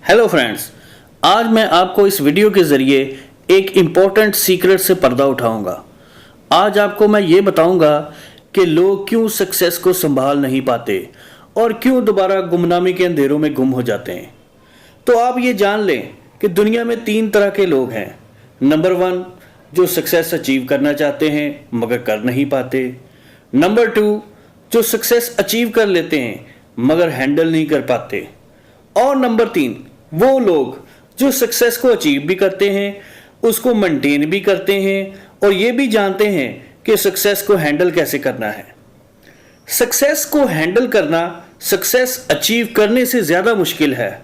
Hello friends, आज मैं आपको इस वीडियो के ज़रिए एक इम्पोर्टेंट सीक्रेट से पर्दा उठाऊंगा। आज आपको मैं ये बताऊंगा कि लोग क्यों सक्सेस को संभाल नहीं पाते और क्यों दोबारा गुमनामी के अंधेरों में गुम हो जाते हैं। तो आप ये जान लें कि दुनिया में 3 तरह के लोग हैं। नंबर 1, जो सक्सेस अचीव करना चाहते हैं मगर कर नहीं पाते। नंबर 2, जो सक्सेस अचीव कर लेते हैं मगर हैंडल नहीं कर पाते। और नंबर 3, वो लोग जो सक्सेस को अचीव भी करते हैं, उसको मेंटेन भी करते हैं और ये भी जानते हैं कि सक्सेस को हैंडल कैसे करना है। सक्सेस को हैंडल करना सक्सेस अचीव करने से ज़्यादा मुश्किल है।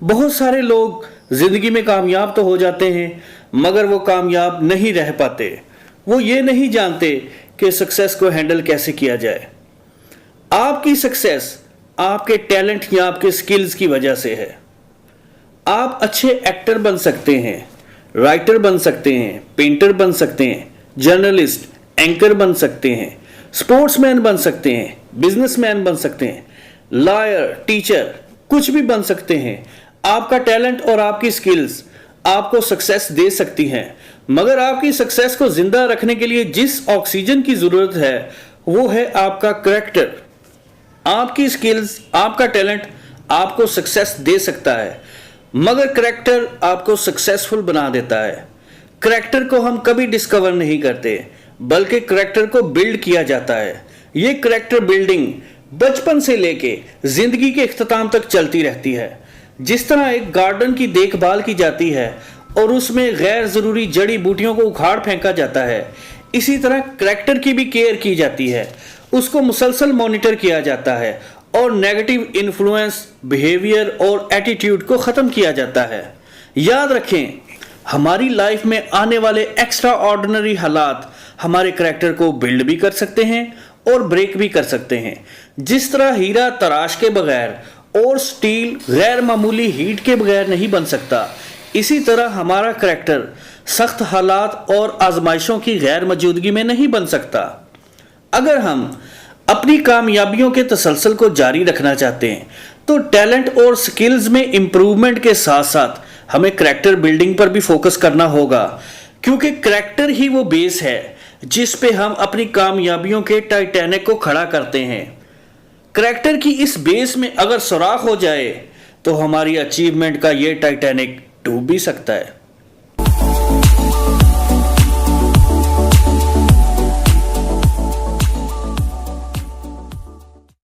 बहुत सारे लोग ज़िंदगी में कामयाब तो हो जाते हैं मगर वो कामयाब नहीं रह पाते। वो ये नहीं जानते कि सक्सेस को हैंडल कैसे किया जाए। आपकी सक्सेस आपके टैलेंट या आपके स्किल्स की वजह से है। आप अच्छे एक्टर बन सकते हैं, राइटर बन सकते हैं, पेंटर बन सकते हैं, जर्नलिस्ट, एंकर बन सकते हैं, स्पोर्ट्समैन बन सकते हैं, बिजनेसमैन बन सकते हैं, लॉयर, टीचर, कुछ भी बन सकते हैं। आपका टैलेंट और आपकी स्किल्स आपको सक्सेस दे सकती हैं, मगर आपकी सक्सेस को जिंदा रखने के लिए जिस ऑक्सीजन की जरूरत है वो है आपका करैक्टर। आपकी स्किल्स, आपका टैलेंट आपको सक्सेस दे सकता है मगर करैक्टर आपको सक्सेसफुल बना देता है। करैक्टर को हम कभी डिस्कवर नहीं करते बल्कि करैक्टर को बिल्ड किया जाता है। ये करैक्टर बिल्डिंग बचपन से लेके जिंदगी के इख्तिताम तक चलती रहती है। जिस तरह एक गार्डन की देखभाल की जाती है और उसमें गैर जरूरी जड़ी बूटियों को उखाड़ फेंका जाता है, इसी तरह करैक्टर की भी केयर की जाती है। उसको मुसलसल मॉनिटर किया जाता है और नेगेटिव इन्फ्लुएंस, बिहेवियर और एटीट्यूड को ख़त्म किया जाता है। याद रखें, हमारी लाइफ में आने वाले एक्स्ट्रा ऑर्डिनरी हालात हमारे करैक्टर को बिल्ड भी कर सकते हैं और ब्रेक भी कर सकते हैं। जिस तरह हीरा तराश के बगैर और स्टील गैर मामूली हीट के बगैर नहीं बन सकता, इसी तरह हमारा करैक्टर सख्त हालात और आजमाइशों की गैर मौजूदगी में नहीं बन सकता। अगर हम अपनी कामयाबियों के तसलसल को जारी रखना चाहते हैं तो टैलेंट और स्किल्स में इंप्रूवमेंट के साथ साथ हमें करैक्टर बिल्डिंग पर भी फोकस करना होगा, क्योंकि करैक्टर ही वो बेस है जिस पे हम अपनी कामयाबियों के टाइटैनिक को खड़ा करते हैं। करैक्टर की इस बेस में अगर सुराख हो जाए तो हमारी अचीवमेंट का ये टाइटैनिक डूब भी सकता है।